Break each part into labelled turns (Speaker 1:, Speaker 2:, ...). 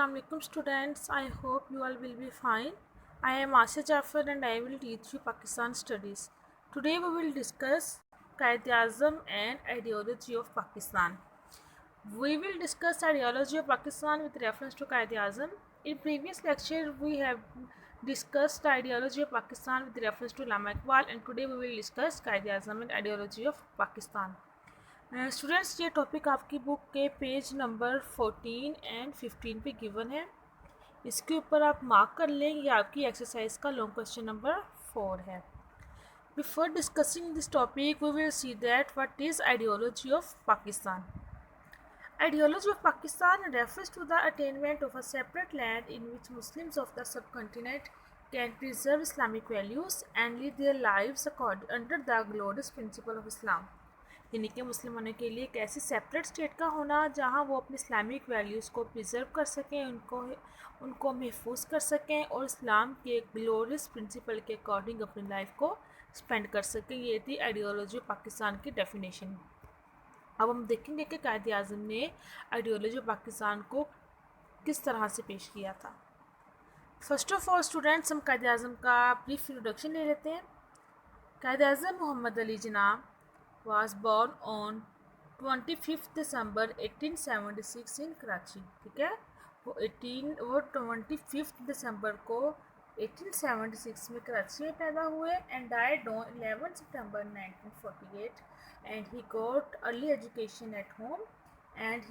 Speaker 1: Assalamualaikum students. I hope you all will be fine. I am Asya Jafar and I will teach you Pakistan studies. Today we will discuss Qaid-e-Azam and ideology of Pakistan. We will discuss ideology of Pakistan with reference to Qaid-e-Azam. In previous lecture we have discussed ideology of Pakistan with reference to Allama Iqbal, and today we will discuss Qaid-e-Azam and ideology of Pakistan. Students ये topic आपकी book के page number 14 and 15 पे given है. इसके ऊपर आप mark कर लें. ये आपकी एक्सरसाइज का लॉन्ग क्वेश्चन नंबर 4 है. Before discussing this topic we will see that what is ideology of Pakistan. Ideology of Pakistan refers to the attainment of a separate land in which Muslims of the subcontinent can preserve Islamic values and lead their lives under the glorious principle of Islam. यानी कि मुसलमानों के लिए एक ऐसी separate state का होना जहाँ वो अपनी इस्लामिक वैल्यूज़ को प्रिजर्व कर सकें, उनको महफूज कर सकें और इस्लाम के ग्लोरियस प्रिंसिपल के अकॉर्डिंग अपनी लाइफ को स्पेंड कर सकें. ये थी आइडियोलॉजी ऑफ पाकिस्तान की डेफिनेशन. अब हम देखेंगे कि कायद-ए-आज़म ने आइडियोलॉजी ऑफ पाकिस्तान को किस तरह से पेश किया था. फर्स्ट ऑफ ऑल स्टूडेंट्स, हम कायद-ए-आज़म का ब्रीफ इंट्रोडक्शन ले लेते हैं. Quaid-e-Azam Mohammad Ali Jinnah was born on 25th December 1876 in Karachi. ठीक है, वो 25th December को 1876 में कराची में पैदा हुए and died on 11 September 1948, and he got early education at home and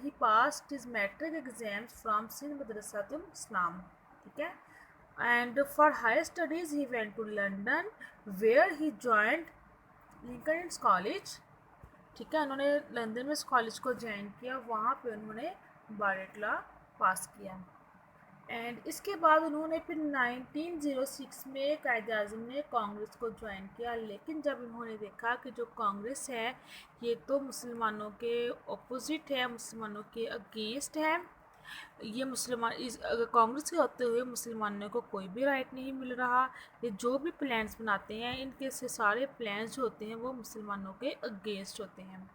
Speaker 1: he passed his matric exams from Sindh Madrasatul Islam. ठीक है, and for higher studies he went to London where he joined Lincoln college. ठीक है, उन्होंने London में इस college को join किया. वहाँ पे उन्होंने बारेटला पास किया एंड इसके बाद उन्होंने फिर 1906 में कायद-ए-आज़म ने कांग्रेस को ज्वाइन किया. लेकिन जब उन्होंने देखा कि जो कांग्रेस है ये तो मुसलमानों के ऑपोजिट है, मुसलमानों के अगेंस्ट है, ये मुसलमान अगर कांग्रेस के होते हुए मुसलमानों को कोई भी राइट नहीं मिल रहा. ये जो भी प्लान्स बनाते हैं इनके से सारे प्लान्स जो होते हैं वो मुसलमानों के अगेंस्ट होते हैं.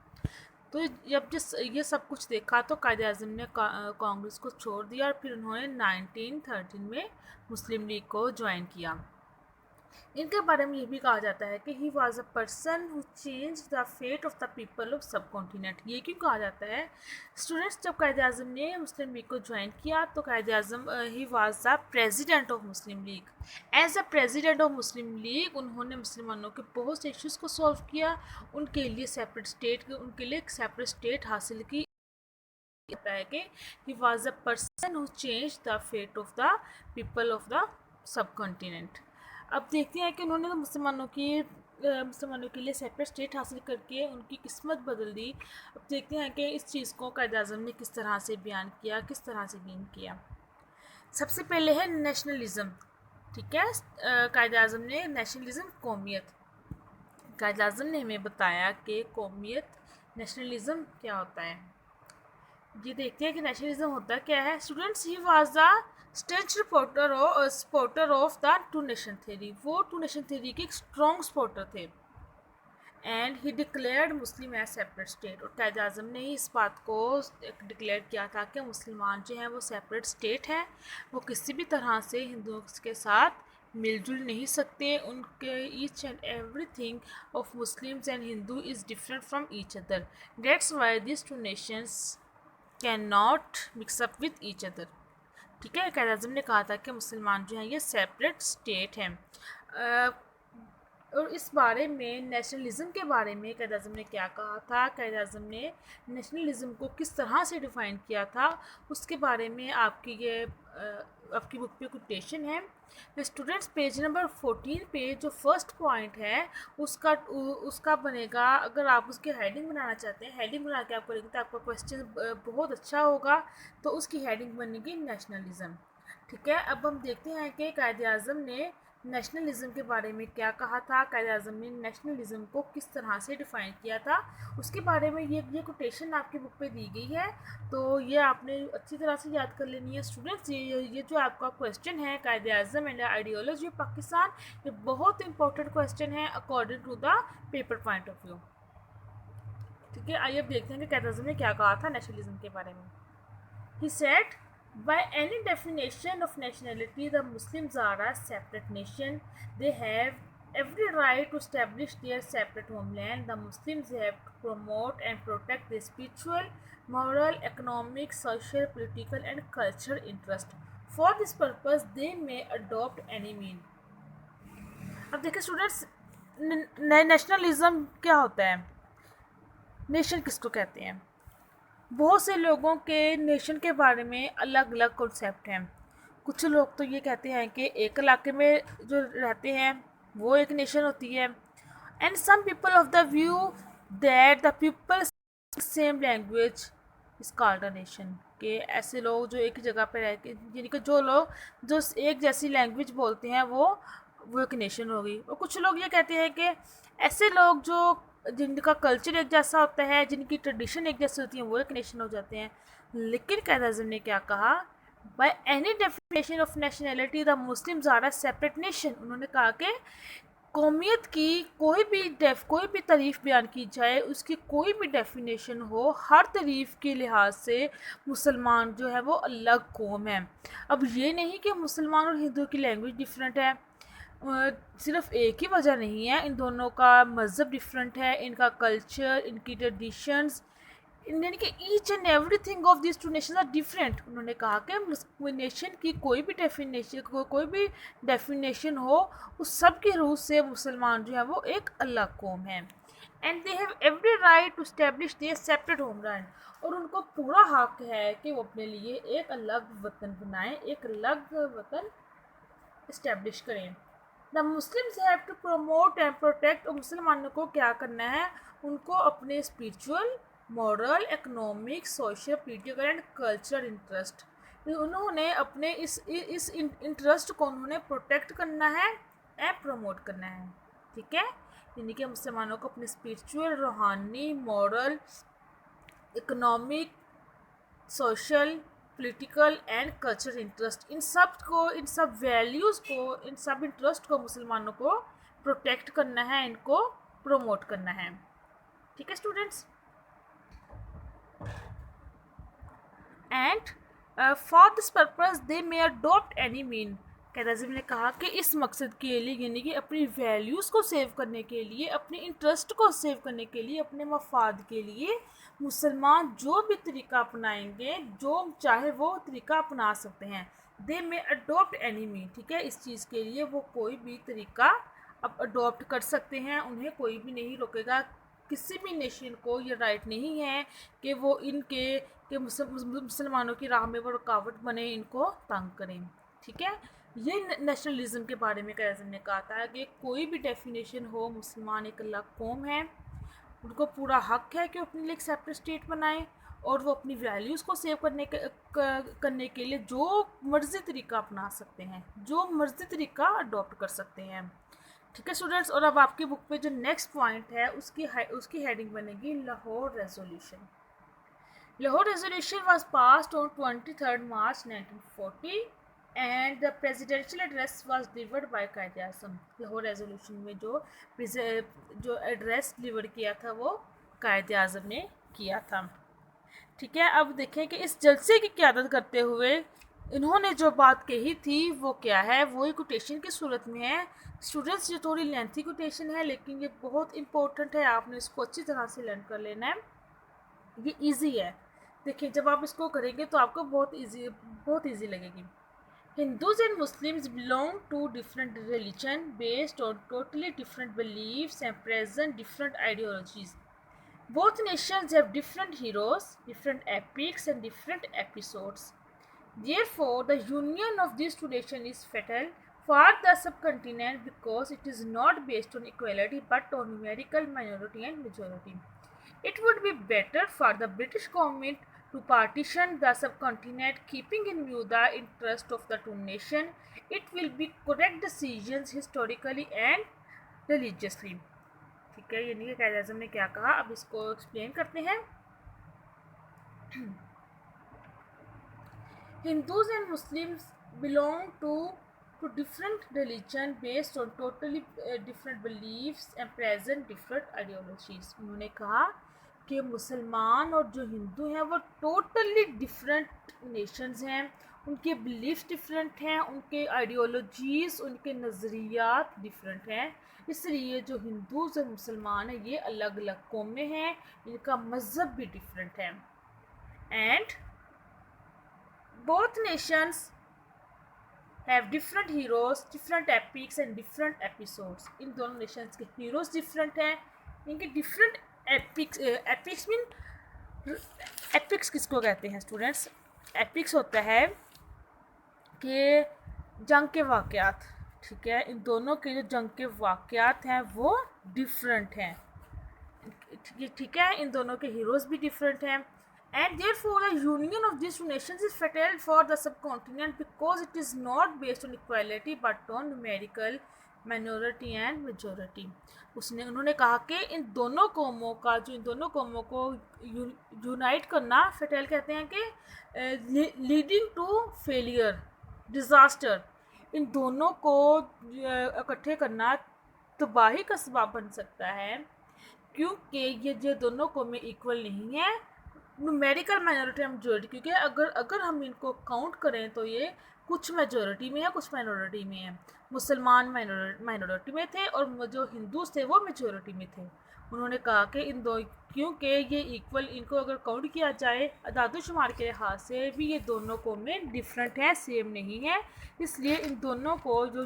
Speaker 1: तो जब ये सब कुछ देखा तो कायद-ए-आज़म ने कांग्रेस को छोड़ दिया और फिर उन्होंने 1913 में मुस्लिम लीग को ज्वाइन किया. इनके बारे में ये भी कहा जाता है कि he was a person who change the fate of the people of subcontinent. ये क्यों कहा जाता है स्टूडेंट्स? जब कायद-ए-आज़म ने मुस्लिम लीग को ज्वाइन किया तो Quaid-e-Azam he was the president of Muslim League. As a president of Muslim League उन्होंने मुसलमानों के बहुत से इश्यूज़ को सॉल्व किया. उनके लिए एक सेपरेट स्टेट हासिल की. कहता है कि he was a person who change the fate of the people of the subcontinent. अब देखते हैं कि उन्होंने तो मुसलमानों के लिए सेपरेट स्टेट हासिल करके उनकी किस्मत बदल दी. अब देखते हैं कि इस चीज़ को कायद-ए-आज़म ने किस तरह से बयान किया, किस तरह से बयान किया. सबसे पहले है नेशनलिज़म. ठीक है, कायद-ए-आज़म ने नेशनलिज़म, कौमियत. कायद-ए-आज़म ने हमें बताया कि कौमियत, नेशनलिज़म क्या होता है. ये देखते हैं कि नेशनलिज्म होता क्या है. Students, he was the staunch supporter of the two nation theory. वो टू नेशन थ्योरी के एक स्ट्रॉन्ग सपोर्टर थे. And he declared Muslim as separate state. और कायद-ए-आज़म ने ही इस बात को डिक्लेयर किया था कि मुसलमान जो हैं वो सेपरेट स्टेट हैं, वो किसी भी तरह से हिंदुओं के साथ मिलजुल नहीं सकते. उनके each and everything of Muslims and Hindu is different from each other. That's why this two nations can not mix up with each other. ठीक है, कायद-ए-आज़म ने कहा था कि मुसलमान जो हैं ये सेपरेट स्टेट हैं. और इस बारे में नेशनलिज़म के बारे में कायद-ए-आज़म ने क्या कहा था, कायद-ए-आज़म ने नेशनलिज़म को किस तरह से डिफ़ाइन किया था, उसके बारे में आपकी बुक पे कोटेशन है. स्टूडेंट्स, पेज नंबर 14 पे जो फर्स्ट पॉइंट है उसका बनेगा. अगर आप उसकी हेडिंग बनाना चाहते हैं, हेडिंग बना के आप करेंगे तो आपका क्वेश्चन बहुत अच्छा होगा. तो उसकी हेडिंग बनेगी नेशनलिज़म. ठीक है, अब हम देखते हैं कि कायद-ए-आज़म ने नेशनलिज़म के बारे में क्या कहा था, कायद-ए-आज़म ने नेशनलिज़म को किस तरह से डिफ़ाइन किया था, उसके बारे में ये कोटेशन आपकी बुक पे दी गई है. तो ये आपने अच्छी तरह से याद कर लेनी है. स्टूडेंट्स, ये जो आपका क्वेश्चन है Quaid-e-Azam and ideology of Pakistan, ये बहुत इंपॉर्टेंट क्वेश्चन है according to the paper point of view. ठीक है, आइए अब देखते हैं कि कायद-ए-आज़म ने क्या कहा था नेशनलिज़म के बारे में. He said By any definition of nationality, the Muslims are a separate nation. They have every right to establish their separate homeland. The Muslims have to promote and protect their spiritual, moral, economic, social, political, and cultural interests. For this purpose, they may adopt any mean. अब देखिए students, nationalism क्या होता है? Nation किसको कहते हैं? बहुत से लोगों के नेशन के बारे में अलग अलग कॉन्सेप्ट हैं। कुछ लोग तो ये कहते हैं कि एक इलाके में जो रहते हैं वो एक नेशन होती है, and some people of the view that the people same language is called a nation. कि ऐसे लोग जो एक जगह पर रह के, यानी कि जो लोग जो एक जैसी लैंग्वेज बोलते हैं वो एक नेशन होगी। और कुछ लोग ये कहते हैं कि ऐसे लोग जो जिनका कल्चर एक जैसा होता है, जिनकी ट्रेडिशन एक जैसी होती है, वो एक नेशन हो जाते हैं। लेकिन कायद आज़म ने क्या कहा? By any definition of nationality the Muslims are a separate nation. उन्होंने कहा कि कौमियत की कोई भी तारीफ़ बयान की जाए, उसकी कोई भी डेफिनेशन हो, हर तारीफ़ के लिहाज से मुसलमान जो है वो अलग कौम है। अब ये नहीं कि मुसलमान और हिंदू की लैंग्वेज डिफरेंट है, सिर्फ एक ही वजह नहीं है, इन दोनों का मज़हब डिफरेंट है, इनका कल्चर, इनकी ट्रेडिशंस, यानी कि each and everything of this two nation are different. उन्होंने कहा कि नेशन की कोई भी डेफिनेशन हो, उस सब के रूप से मुसलमान जो है वो एक अलग कौम है। And they have every right to establish their separate homeland. और उनको पूरा हक है कि वो अपने लिए एक अलग वतन बनाएं, एक अलग वतन इस्टेब्लिश करें। The Muslims have to promote and protect. और मुसलमानों को क्या करना है? उनको अपने spiritual, moral, economic, social, political and cultural interest, उन्होंने अपने इस इंटरेस्ट को उन्होंने प्रोटेक्ट करना है एंड प्रमोट करना है। ठीक है, यानी कि मुसलमानों को अपने स्पिरिचुअल, रूहानी, moral, economic, social, political and cultural interest, इन सब वैल्यूज़ को, इन सब इंटरेस्ट को मुसलमानों को प्रोटेक्ट करना है, इनको प्रमोट करना है। ठीक है students, and for this purpose they may adopt any mean. Quaid Azam ने कहा कि इस मकसद के लिए, यानी कि अपनी वैल्यूज़ को सेव करने के लिए, अपने इंटरेस्ट को सेव करने के लिए, अपने मफाद के लिए मुसलमान जो भी तरीका अपनाएंगे, जो चाहे वो तरीका अपना सकते हैं। दे मे अडोप्ट एनी मीन। ठीक है, इस चीज़ के लिए वो कोई भी तरीका अब अडोप्ट कर सकते हैं, उन्हें कोई भी नहीं रोकेगा। किसी भी नेशन को ये राइट नहीं है कि वो कि मुसलमानों की राह में वो रुकावट बने, इनको तंग करें। ठीक है, ये नेशनलिज्म के बारे में कायद आज़म ने कहा था कि कोई भी डेफिनेशन हो, मुसलमान एक अलग कौम है, उनको पूरा हक है कि वो अपने लिए एक सेपरेट स्टेट बनाएं, और वो अपनी वैल्यूज़ को सेव करने के लिए जो मर्ज़ी तरीका अपना सकते हैं, जो मर्ज़ी तरीका अडॉप्ट कर सकते हैं। ठीक है स्टूडेंट्स, और अब आपकी बुक पे जो नेक्स्ट पॉइंट है उसकी हेडिंग बनेगी Lahore resolution. Lahore Resolution was passed on 23rd March 1940 and the presidential address was delivered by Quaid Azam. Lahore resolution में जो एड्रेस डिलीवर किया था वो कायद आज़म ने किया था। ठीक है, अब देखें कि इस जलसे की क़यादत करते हुए इन्होंने जो बात कही थी वो क्या है, वो एक कोटेशन की सूरत में है। स्टूडेंट्स, ये थोड़ी लेंथी कोटेशन है, लेकिन ये बहुत इंपॉर्टेंट है, आपने इसको अच्छी तरह से लर्न कर लेना है। ये ईजी है, देखिए जब आप इसको करेंगे तो आपको बहुत इजी लगेगी। Hindus and Muslims belong to different religion based on totally different beliefs and present different ideologies. Both nations have different heroes, different epics and different episodes. Therefore, the union of these two nations is fatal for the subcontinent because it is not based on equality but on numerical minority and majority. It would be better for the British government to partition the subcontinent, keeping in view the interest of the two nations. It will be correct decisions historically and religiously. ठीक है, यानी कि कायद आज़म ने क्या कहा, अब इसको explain करते हैं। Hindus and Muslims belong to different religion based on totally different beliefs and present different ideologies. उन्होंने कहा कि मुसलमान और जो हिंदू हैं वो टोटली डिफरेंट नेशंस हैं, उनके बिलीफ डिफरेंट हैं, उनके आइडियोलॉजीज़, उनके नज़रियात डिफरेंट हैं। इसलिए जो हिंदूज़ और मुसलमान हैं ये अलग अलग कौमें हैं, इनका मज़हब भी डिफरेंट है। And both nations have different heroes, different epics and different episodes. इन दोनों nations के heroes different हैं, इनके different epics epics mean epics किसको कहते हैं स्टूडेंट्स? epics होता है कि जंग के वाक़यात, ठीक है। इन दोनों के जो जंग के वाक़यात हैं वो डिफरेंट हैं, ठीक है। इन दोनों के हीरोज़ भी डिफरेंट हैं। And therefore, the union of these two nations is fatal for the subcontinent because it is not based on equality but on numerical minority and majority. उन्होंने कहा कि इन दोनों कौमों को यूनाइट करना, फेटेल कहते हैं कि लीडिंग टू फेलियर, डिज़ास्टर, इन दोनों को इकट्ठे करना तबाही का सबब बन सकता है, क्योंकि ये दोनों कौमें इक्वल नहीं हैं, न्यूमेरिकल माइनॉरिटी एंड मेजॉरिटी, क्योंकि अगर हम इनको काउंट करें तो ये कुछ मेजॉरिटी में है, कुछ माइनॉरिटी में है। मुसलमान माइनॉरिटी में थे और जो हिंदूज थे वो मेजॉरिटी में थे। उन्होंने कहा कि इन दो, क्योंकि ये इक्वल, इनको अगर काउंट किया जाए अदाद-ओ-शुमार के लिहाज से भी ये दोनों कौमें डिफरेंट हैं, सेम नहीं है, इसलिए इन दोनों को जो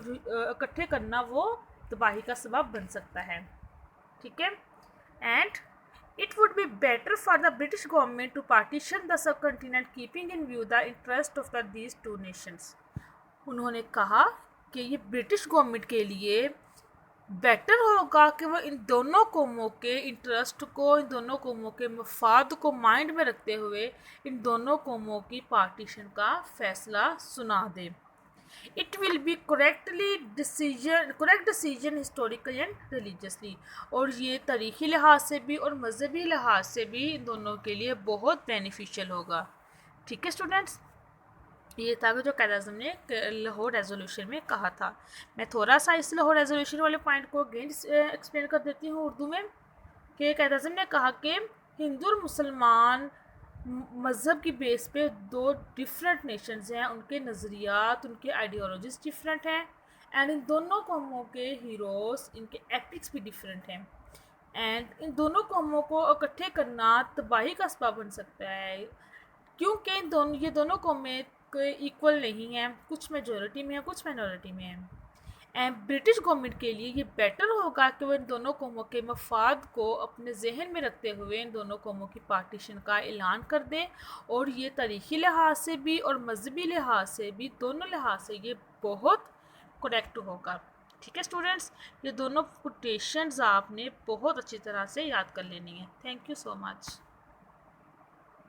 Speaker 1: इकट्ठे करना वो तबाही का सबब बन सकता है, ठीक है। And it would be better for the British government to partition the subcontinent keeping in view the interest of these two nations. उन्होंने कहा कि ये ब्रिटिश गवर्नमेंट के लिए बेटर होगा कि वो इन दोनों कौमों के इंटरेस्ट को, इन दोनों कौमों के मफाद को माइंड में रखते हुए इन दोनों कौमों की पार्टीशन का फैसला सुना दे। It will be correct decision historically and religiously. और ये तारीख़ी लिहाज से भी और मज़हबी लिहाज से भी इन दोनों के लिए बहुत बेनिफिशियल होगा, ठीक है स्टूडेंट्स। ये था जो कायद-ए-आज़म ने लाहौर रेजोल्यूशन में कहा था। मैं थोड़ा सा इस लाहौर रेजोल्यूशन वाले पॉइंट को अगेन एक्सप्लेन कर देती हूँ उर्दू में, कि कायद-ए-आज़म ने कहा कि हिंदू और मुसलमान मज़हब की बेस पे दो डिफरेंट नेशंस हैं, उनके नज़रियात, उनके आइडियोलॉजीज़ डिफरेंट हैं, एंड इन दोनों कौमों के हीरोज़, इनके एपिक्स भी डिफरेंट हैं, एंड इन दोनों कौमों को इकट्ठे करना तबाही का सबब बन सकता है, क्योंकि ये दोनों कौमें इक्वल नहीं हैं, कुछ मेजॉरिटी में है, कुछ माइनॉरिटी में है। एंड ब्रिटिश गवर्नमेंट के लिए ये बेटर होगा कि वो इन दोनों कौमों के मफाद को अपने जहन में रखते हुए इन दोनों कौमों की पार्टीशन का ऐलान कर दें, और ये तारीख़ी लिहाज से भी और मजहबी लिहाज से भी, दोनों लिहाज से ये बहुत करेक्ट होगा, ठीक है स्टूडेंट्स। ये दोनों कोटेशंस आपने बहुत अच्छी तरह से याद कर लेनी है। Thank you so much.